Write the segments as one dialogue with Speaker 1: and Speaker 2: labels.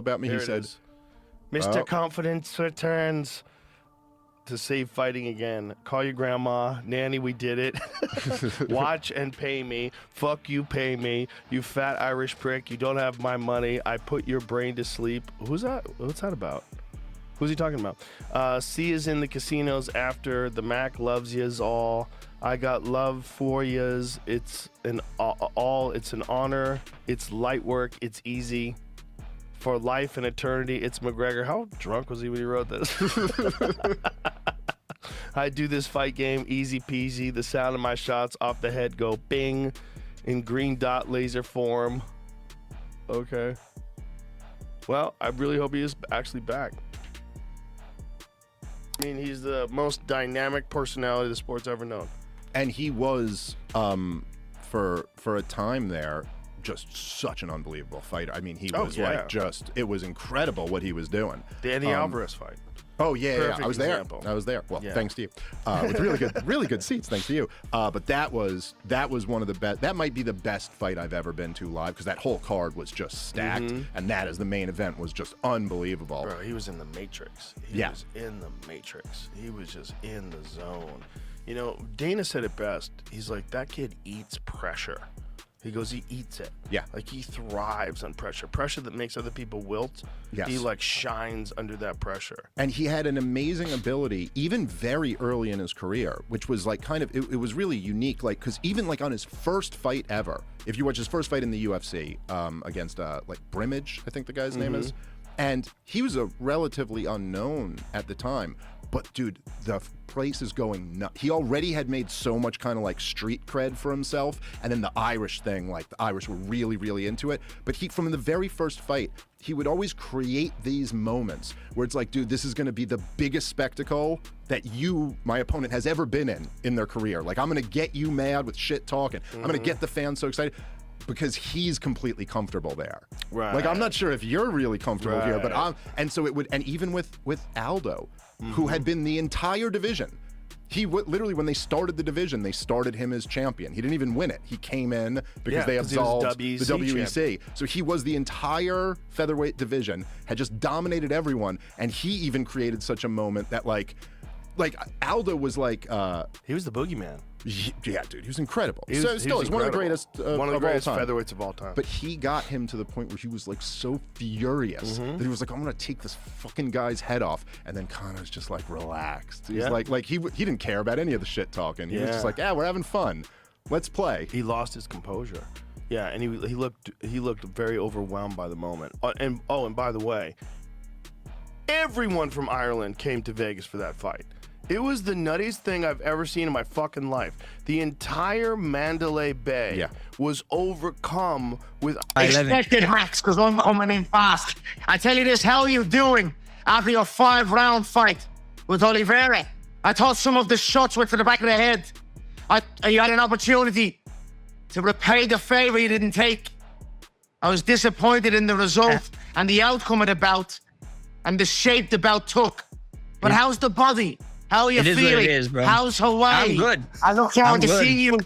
Speaker 1: about me?
Speaker 2: There
Speaker 1: He said,
Speaker 2: Mr. Confidence returns to save fighting again. Call your grandma. Nanny, we did it. Watch and pay me. Fuck you, pay me. You fat Irish prick. You don't have my money. I put your brain to sleep. Who's that? What's that about? Who's he talking about? C is in the casinos after. The Mac loves yous all. I got love for yous. It's an It's an honor. It's light work. It's easy. For life and eternity, it's McGregor. How drunk was he when he wrote this? I do this fight game easy peasy. The sound of my shots off the head go bing in green dot laser form. Okay. Well, I really hope he is actually back. I mean, he's the most dynamic personality the sport's ever known.
Speaker 1: and he was for a time there just such an unbelievable fighter. I mean, he was like it was incredible what he was doing.
Speaker 2: The Eddie Alvarez fight.
Speaker 1: Oh yeah, I was
Speaker 2: example.
Speaker 1: there. I was there. Well, thanks to you. With really good seats, thanks to you. But that was one of the best. That might be the best fight I've ever been to live, because that whole card was just stacked, and that as the main event was just unbelievable.
Speaker 2: Bro, he was in the Matrix. He was in the Matrix. He was just in the zone. You know, Dana said it best. He's like, that kid eats pressure. He goes, he eats it.
Speaker 1: Yeah.
Speaker 2: Like, he thrives on pressure. Pressure that makes other people wilt.
Speaker 1: Yes.
Speaker 2: He, like, shines under that pressure.
Speaker 1: And he had an amazing ability, even very early in his career, which was, like, kind of, it was really unique. Like, because even, like, on his first fight ever, if you watch his first fight in the UFC against, like, Brimage, I think the guy's name is, and he was a relatively unknown at the time. But, dude, the place is going nuts. He already had made so much kind of like street cred for himself. And then the Irish thing, like the Irish were really, really into it. But he, from the very first fight, he would always create these moments where it's like, dude, this is going to be the biggest spectacle that my opponent, has ever been in their career. Like, I'm going to get you mad with shit talking. I'm going to get the fans so excited. Because he's completely comfortable there. Right. Like, I'm not sure if you're really comfortable here, but and so it would, and even with Aldo, who had been the entire division, he literally, when they started the division, they started him as champion. He didn't even win it. He came in because they absolved the WEC. So he was the entire featherweight division, had just dominated everyone, and he even created such a moment that like Aldo was like
Speaker 2: he was the boogeyman.
Speaker 1: Yeah, dude, he was incredible.
Speaker 2: He was
Speaker 1: one of the greatest
Speaker 2: featherweights of all time.
Speaker 1: But he got him to the point where he was like so furious that he was like, I'm gonna take this fucking guy's head off. And then Conor's just like relaxed. He's like he didn't care about any of the shit talking. He was just like, yeah, we're having fun. Let's play.
Speaker 2: He lost his composure. Yeah, and he looked very overwhelmed by the moment. And by the way, everyone from Ireland came to Vegas for that fight. It was the nuttiest thing I've ever seen in my fucking life. The entire Mandalay Bay was overcome with...
Speaker 3: Expected hacks, because I'm coming in fast. I tell you this, how are you doing after your 5-round fight with Oliveira? I thought some of the shots went to the back of the head. You had an opportunity to repay the favor you didn't take. I was disappointed in the result and the outcome of the bout and the shape the bout took. But how's the body? How are you feeling?
Speaker 4: It is what it is, bro.
Speaker 3: How's Hawaii?
Speaker 4: I'm good.
Speaker 3: I look forward to seeing you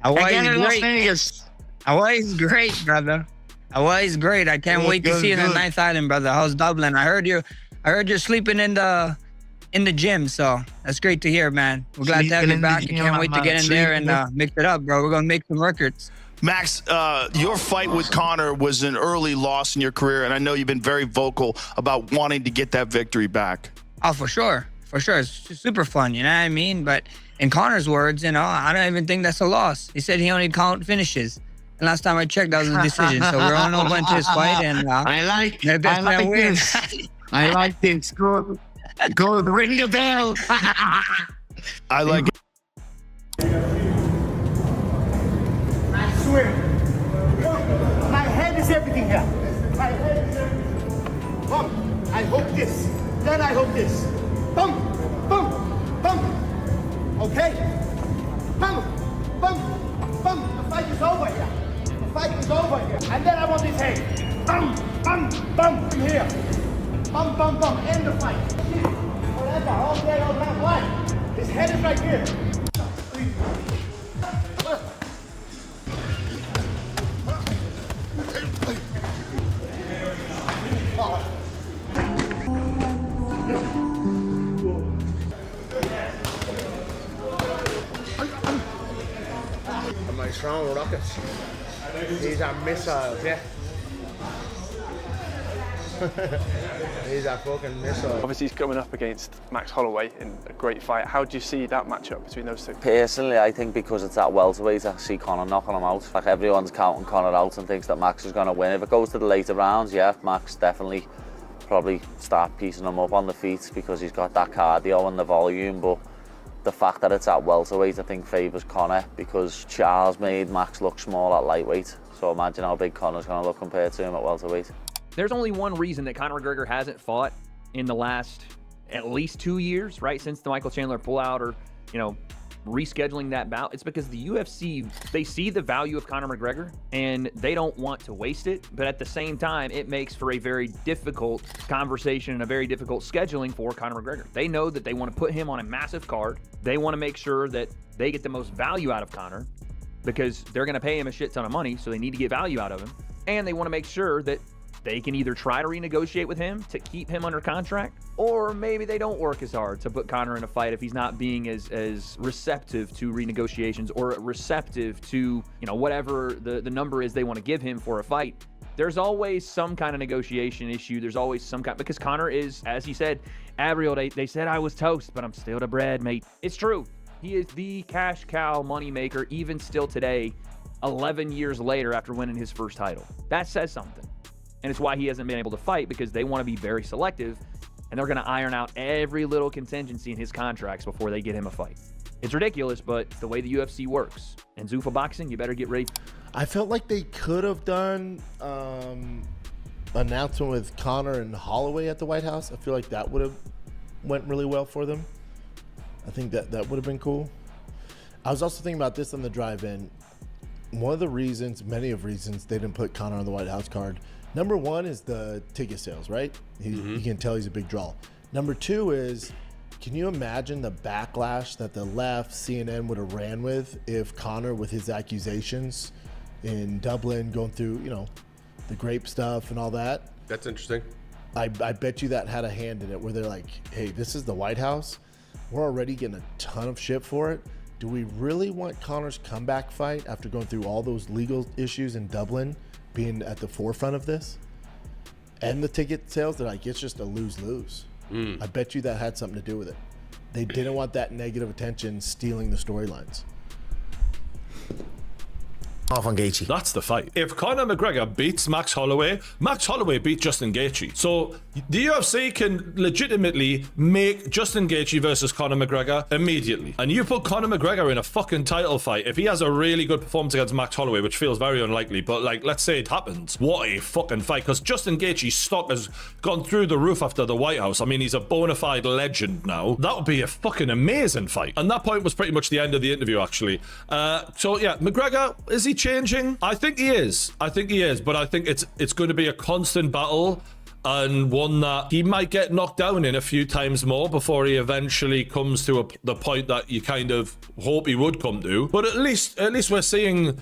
Speaker 3: again in Las
Speaker 4: great.
Speaker 3: Vegas.
Speaker 4: Hawaii's great, brother. Hawaii's great. I can't wait to see you in the Ninth Island, brother. How's Dublin? I heard you're sleeping in the gym, so that's great to hear, man. We're glad to have you back. I can't wait to get in there and mix it up, bro. We're gonna make some records.
Speaker 5: Max, your fight with Conor was an early loss in your career, and I know you've been very vocal about wanting to get that victory back.
Speaker 4: Oh, for sure. For sure. It's super fun, you know what I mean? But in Conor's words, you know, I don't even think that's a loss. He said he only count finishes. And last time I checked, that was a decision. So we're on over into his fight, and
Speaker 3: I like this. I like this. Good. Ring the bell.
Speaker 5: I like it.
Speaker 3: I swear. My head is everything here. My head is everything. Come. I hope this. Then I hope this. Boom, boom, boom. Okay? Boom, boom, boom. The fight is over here. The fight is over here. And then I want this head. Boom, boom, boom. From here. Boom, boom, boom. End the fight. Forever, all day, all night. Why? His head is right here. Oh. He's throwing rockets. These are missiles, yeah. These are fucking missiles.
Speaker 6: Obviously, he's coming up against Max Holloway in a great fight. How do you see that matchup between those two?
Speaker 7: Personally, I think because it's at welterweight, I see Conor knocking him out. Like, everyone's counting Conor out and thinks that Max is going to win. If it goes to the later rounds, yeah, Max definitely probably start piecing him up on the feet because he's got that cardio and the volume. But the fact that it's at welterweight, I think, favours Conor because Charles made Max look small at lightweight. So imagine how big Conor's going to look compared to him at welterweight.
Speaker 8: There's only one reason that Conor McGregor hasn't fought in the last at least 2 years, right? Since the Michael Chandler pullout or, rescheduling that bout. It's because the UFC, they see the value of Conor McGregor and they don't want to waste it. But at the same time, it makes for a very difficult conversation and a very difficult scheduling for Conor McGregor. They know that they want to put him on a massive card. They want to make sure that they get the most value out of Conor because they're going to pay him a shit ton of money. So they need to get value out of him. And they want to make sure that they can either try to renegotiate with him to keep him under contract, or maybe they don't work as hard to put Conor in a fight if he's not being as receptive to renegotiations or receptive to, whatever the number is they want to give him for a fight. There's always some kind of negotiation issue. There's always some kind, because Conor is, as he said, Abriel, they said I was toast, but I'm still the bread, mate. It's true. He is the cash cow moneymaker, even still today, 11 years later after winning his first title. That says something. And it's why he hasn't been able to fight, because they want to be very selective and they're going to iron out every little contingency in his contracts before they get him a fight. It's ridiculous, but it's the way the UFC works. And Zuffa Boxing, you better get ready.
Speaker 2: I felt like they could have done announcement with Conor and Holloway at the White House. I feel like that would have went really well for them. I think that would have been cool. I was also thinking about this on the drive-in. One of the reasons, many of reasons, they didn't put Conor on the White House card. Number one is the ticket sales, right? You can tell he's a big draw. Number two is, can you imagine the backlash that the left, CNN would have ran with if Conor, with his accusations in Dublin, going through, the grape stuff and all that?
Speaker 9: That's interesting.
Speaker 2: I bet you that had a hand in it, where they're like, hey, this is the White House. We're already getting a ton of shit for it. Do we really want Conor's comeback fight after going through all those legal issues in Dublin being at the forefront of this? And the ticket sales, they're like, it's just a lose-lose. I bet you that had something to do with it. They didn't want that negative attention stealing the storylines.
Speaker 10: Off on Gaethje.
Speaker 9: That's the fight. If Conor McGregor beats Max Holloway beat Justin Gaethje. So the UFC can legitimately make Justin Gaethje versus Conor McGregor immediately. And you put Conor McGregor in a fucking title fight. If he has a really good performance against Max Holloway, which feels very unlikely, but let's say it happens. What a fucking fight. Because Justin Gaethje's stock has gone through the roof after the White House. I mean, he's a bona fide legend now. That would be a fucking amazing fight. And that point was pretty much the end of the interview, actually. So yeah, McGregor, is he changing? I think he is, but I think it's going to be a constant battle, and one that he might get knocked down in a few times more before he eventually comes to the point that you kind of hope he would come to. But at least we're seeing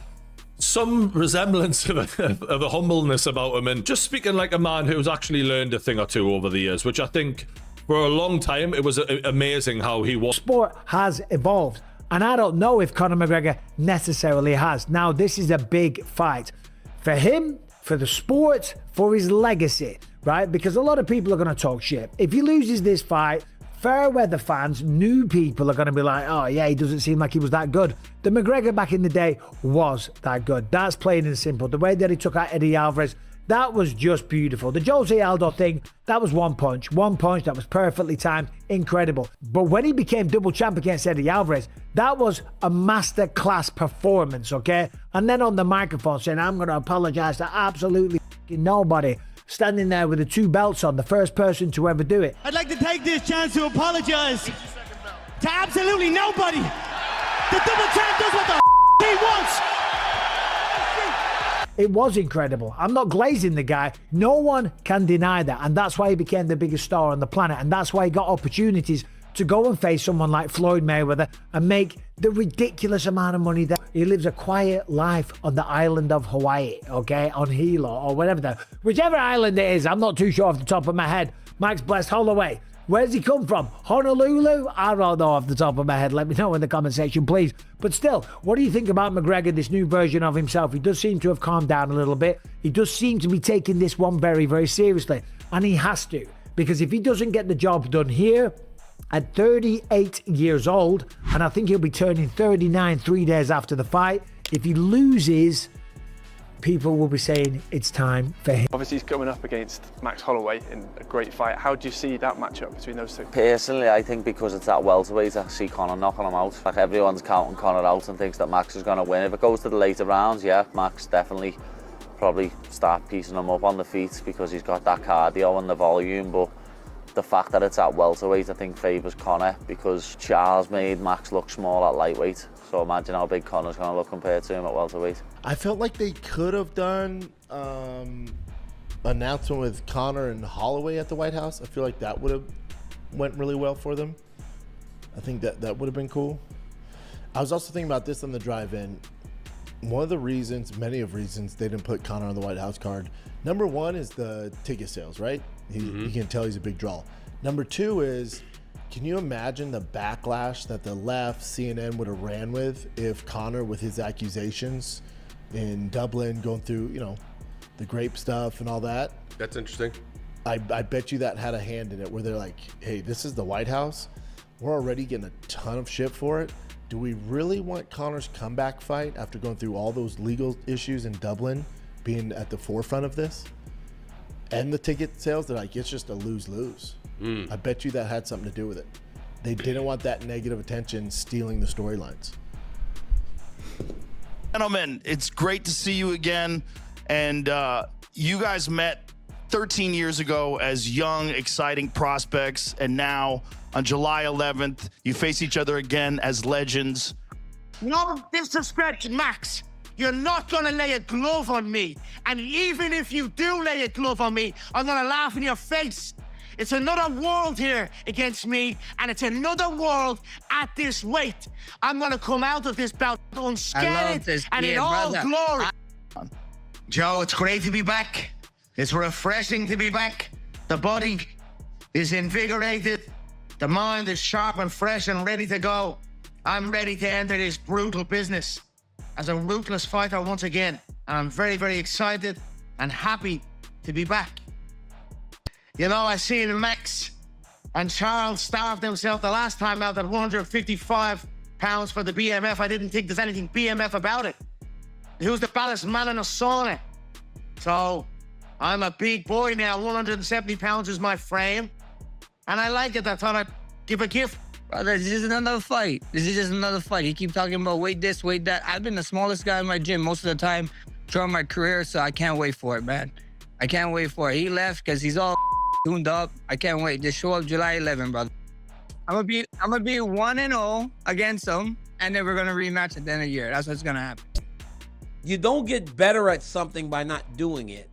Speaker 9: some resemblance of a humbleness about him, and just speaking like a man who's actually learned a thing or two over the years, which I think for a long time it was amazing how he was.
Speaker 11: Sport has evolved. And I don't know if Conor McGregor necessarily has. Now, this is a big fight for him, for the sport, for his legacy, right? Because a lot of people are going to talk shit. If he loses this fight, fair weather fans, new people are going to be like, oh yeah, he doesn't seem like he was that good. The McGregor back in the day was that good. That's plain and simple. The way that he took out Eddie Alvarez, that was just beautiful. The Jose Aldo thing, that was one punch that was perfectly timed, incredible. But when he became double champ against Eddie Alvarez, that was a masterclass performance, okay? And then on the microphone saying, I'm going to apologize to absolutely nobody, standing there with the two belts on, the first person to ever do it.
Speaker 3: I'd like to take this chance to apologize to absolutely nobody. The double champ does what the he wants.
Speaker 11: It was incredible. I'm not glazing the guy. No one can deny that. And that's why he became the biggest star on the planet. And that's why he got opportunities to go and face someone like Floyd Mayweather and make the ridiculous amount of money that he lives a quiet life on the island of Hawaii, okay, on Hilo or whatever whichever island it is. I'm not too sure off the top of my head. Max blessed Holloway. Where's he come from? Honolulu? I don't know off the top of my head. Let me know in the comment section, please. But still, what do you think about McGregor, this new version of himself? He does seem to have calmed down a little bit. He does seem to be taking this one very, very seriously. And he has to. Because if he doesn't get the job done here, at 38 years old, and I think he'll be turning 39 3 days after the fight, if he loses, people will be saying it's time for him.
Speaker 6: Obviously, he's coming up against Max Holloway in a great fight. How do you see that matchup between those two?
Speaker 7: Personally, I think because it's at welterweight, I see Conor knocking him out. Like, everyone's counting Conor out and thinks that Max is going to win. If it goes to the later rounds, yeah, Max definitely probably start piecing him up on the feet because he's got that cardio and the volume. But the fact that it's at welterweight, I think, favours Conor because Charles made Max look small at lightweight. So imagine how big Conor's going to look compared to him at welterweight.
Speaker 10: I felt like they could have done announcement with Conor and Holloway at the White House. I feel like that would have went really well for them. I think that would have been cool. I was also thinking about this on the drive-in. One of the reasons, many of reasons, they didn't put Conor on the White House card. Number one is the ticket sales, right? You can tell he's a big draw. Number two is, can you imagine the backlash that the left, CNN would have ran with if Conor, with his accusations in Dublin, going through, the grape stuff and all that?
Speaker 12: That's interesting.
Speaker 10: I bet you that had a hand in it where they're like, hey, this is the White House. We're already getting a ton of shit for it. Do we really want Conor's comeback fight after going through all those legal issues in Dublin being at the forefront of this? And the ticket sales, they're like, it's just a lose-lose. I bet you that had something to do with it. They didn't want that negative attention stealing the storylines.
Speaker 5: Gentlemen, it's great to see you again. And you guys met 13 years ago as young, exciting prospects. And now on July 11th, you face each other again as legends.
Speaker 3: No disrespect, Max. You're not going to lay a glove on me. And even if you do lay a glove on me, I'm going to laugh in your face. It's another world here against me, and it's another world at this weight. I'm going to come out of this bout unscathed and in all glory. Joe, it's great to be back. It's refreshing to be back. The body is invigorated. The mind is sharp and fresh and ready to go. I'm ready to enter this brutal business as a ruthless fighter once again. And I'm very, very excited and happy to be back. I seen Max and Charles starve themselves the last time out at 155 pounds for the BMF. I didn't think there's anything BMF about it. Who's the baddest man in a sauna? So I'm a big boy now. 170 pounds is my frame. And I like it. I thought I'd give a gift.
Speaker 4: Brother, this is another fight. This is just another fight. You keep talking about weight this, weight that. I've been the smallest guy in my gym most of the time throughout my career, so I can't wait for it, man. I can't wait for it. He left because he's all tuned up. I can't wait. Just show up July 11, brother. I'm gonna be 1-0 against him, and then we're gonna rematch at the end of the year. That's what's gonna happen.
Speaker 13: You don't get better at something by not doing it.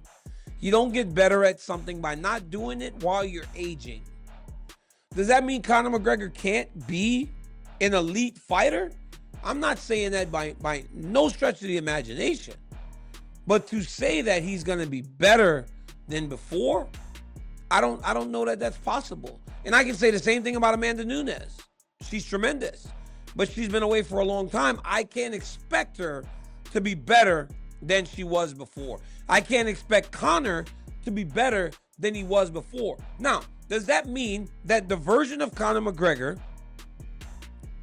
Speaker 13: You don't get better at something by not doing it while you're aging. Does that mean Conor McGregor can't be an elite fighter? I'm not saying that by no stretch of the imagination. But to say that he's going to be better than before, I don't know that that's possible. And I can say the same thing about Amanda Nunes. She's tremendous, but she's been away for a long time. I can't expect her to be better than she was before. I can't expect Conor to be better than he was before. Now, does that mean that the version of Conor McGregor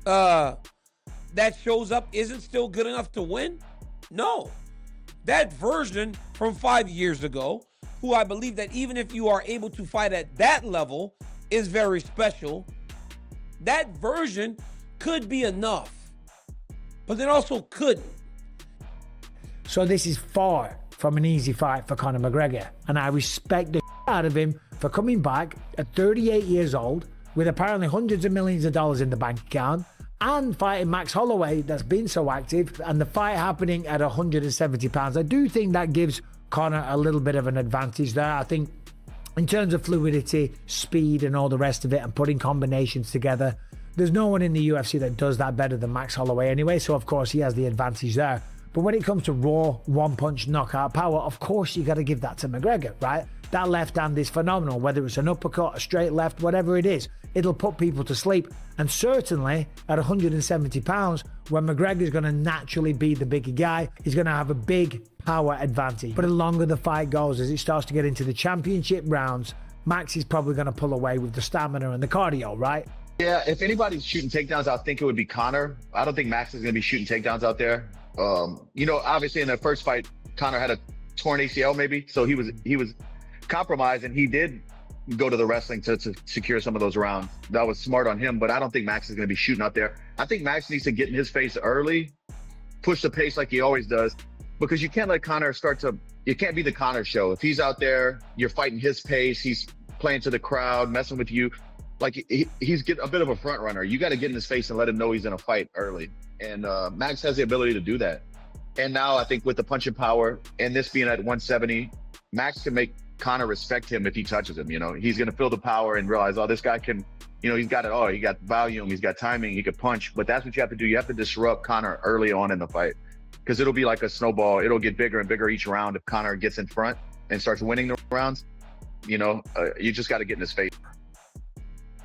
Speaker 13: that shows up isn't still good enough to win? No. That version from 5 years ago, who I believe that even if you are able to fight at that level is very special, that version could be enough, but it also couldn't.
Speaker 11: So this is far from an easy fight for Conor McGregor, and I respect the out of him for coming back at 38 years old with apparently hundreds of millions of dollars in the bank account and fighting Max Holloway that's been so active, and the fight happening at 170 pounds. I do think that gives Conor a little bit of an advantage there. I think in terms of fluidity, speed and all the rest of it, and putting combinations together, there's no one in the UFC that does that better than Max Holloway anyway, so of course he has the advantage there. But when it comes to raw, one-punch knockout power, of course you got to give that to McGregor, right? that left hand is phenomenal. Whether it's an uppercut, a straight left, whatever it is, it'll put people to sleep. And certainly at 170 pounds, when McGregor's going to naturally be the bigger guy, he's going to have a big power advantage. But the longer the fight goes, as it starts to get into the championship rounds, Max is probably going to pull away with the stamina and the cardio, right?
Speaker 12: Yeah, if anybody's shooting takedowns, I think it would be Conor. I don't think Max is going to be shooting takedowns out there. Obviously in the first fight, Conor had a torn ACL maybe, so he was compromised, and he did go to the wrestling to secure some of those rounds. That was smart on him, but I don't think Max is going to be shooting out there. I think Max needs to get in his face early, push the pace like he always does, because you can't let Conor it can't be the Conor show. If he's out there, you're fighting his pace, he's playing to the crowd, messing with you. Like he's a bit of a front runner. You got to get in his face and let him know he's in a fight early. And Max has the ability to do that. And now I think with the punching power and this being at 170, Max can make Conor respect him if he touches him. He's going to feel the power and realize, oh, this guy can, he's got it all. He got volume, he's got timing, he could punch. But that's what you have to do. You have to disrupt Conor early on in the fight, because it'll be like a snowball. It'll get bigger and bigger each round if Conor gets in front and starts winning the rounds. You just got to get in his face.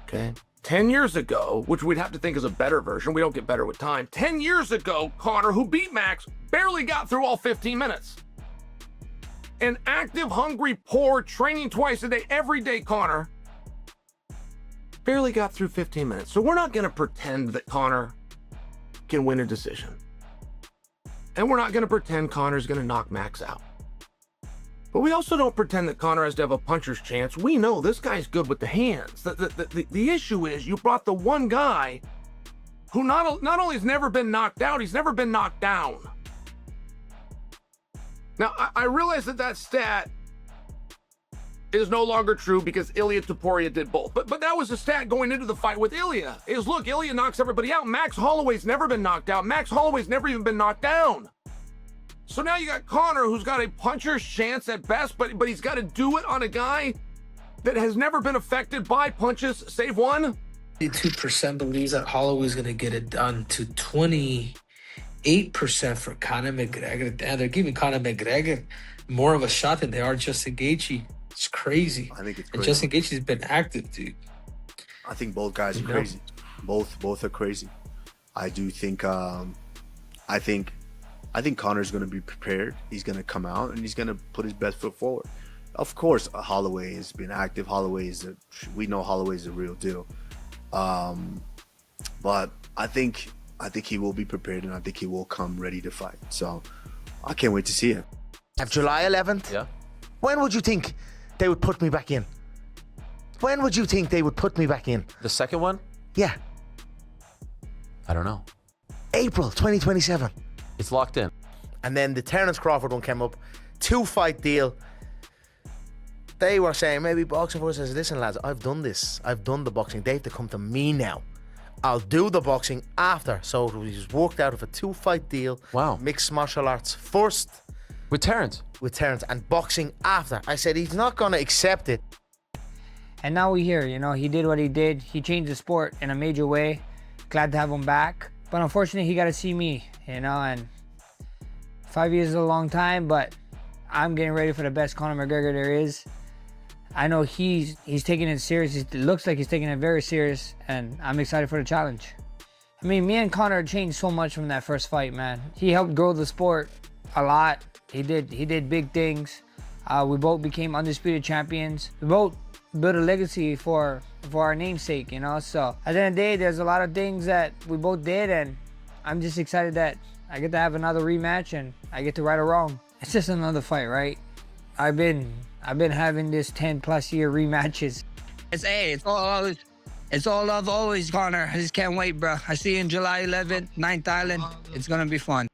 Speaker 14: Okay. 10 years ago, which we'd have to think is a better version, we don't get better with time. 10 years ago, Conor, who beat Max, barely got through all 15 minutes. An active, hungry, poor, training twice a day, every day, Conor barely got through 15 minutes. So we're not going to pretend that Conor can win a decision. And we're not going to pretend Conor's going to knock Max out. But we also don't pretend that Conor has to have a puncher's chance. We know this guy's good with the hands. The issue is you brought the one guy who not only has never been knocked out, he's never been knocked down. Now, I realize that stat is no longer true because Ilia Topuria did both. But that was the stat going into the fight with Ilia. Look, Ilia knocks everybody out. Max Holloway's never been knocked out. Max Holloway's never even been knocked down. So now you got Conor, who's got a puncher's chance at best, but he's got to do it on a guy that has never been affected by punches, save one.
Speaker 15: 22% believes that Holloway's going to get it done, to 28% for Conor McGregor. Damn, they're giving Conor McGregor more of a shot than they are Justin Gaethje. It's crazy.
Speaker 16: I think it's crazy.
Speaker 15: And Justin Gaethje's been active, dude.
Speaker 16: I think both guys are crazy. Both are crazy. I do think. I think Conor's going to be prepared. He's going to come out and he's going to put his best foot forward. Of course, Holloway has been active. We know Holloway is a real deal. But I think he will be prepared, and I think he will come ready to fight. So I can't wait to see him.
Speaker 17: Of July 11th?
Speaker 16: Yeah.
Speaker 17: When would you think they would put me back in? When would you think they would put me back in?
Speaker 18: The second one?
Speaker 17: Yeah.
Speaker 18: I don't know.
Speaker 17: April 2027.
Speaker 18: It's locked in.
Speaker 17: And then the Terence Crawford one came up. 2-fight deal. They were saying, maybe Boxing Force says, listen, lads, I've done this. I've done the boxing. They have to come to me now. I'll do the boxing after. So we just worked out of a 2-fight deal.
Speaker 18: Wow.
Speaker 17: Mixed martial arts first.
Speaker 18: With Terence?
Speaker 17: With Terence. And boxing after. I said, he's not going to accept it.
Speaker 4: And now we're here, he did what he did. He changed the sport in a major way. Glad to have him back. But unfortunately, he got to see me, and 5 years is a long time, but I'm getting ready for the best Conor McGregor there is. I know he's taking it serious. It looks like he's taking it very serious, and I'm excited for the challenge. I mean, me and Conor changed so much from that first fight, man. He helped grow the sport a lot. He did big things. We both became undisputed champions. We both built a legacy for our namesake, So at the end of the day, there's a lot of things that we both did, and I'm just excited that I get to have another rematch and I get to right a wrong. It's just another fight, right? I've been having this 10+ year rematches. It's all love always, Conor. I just can't wait, bro. I see you in July 11th, 9th Island. It's gonna be fun.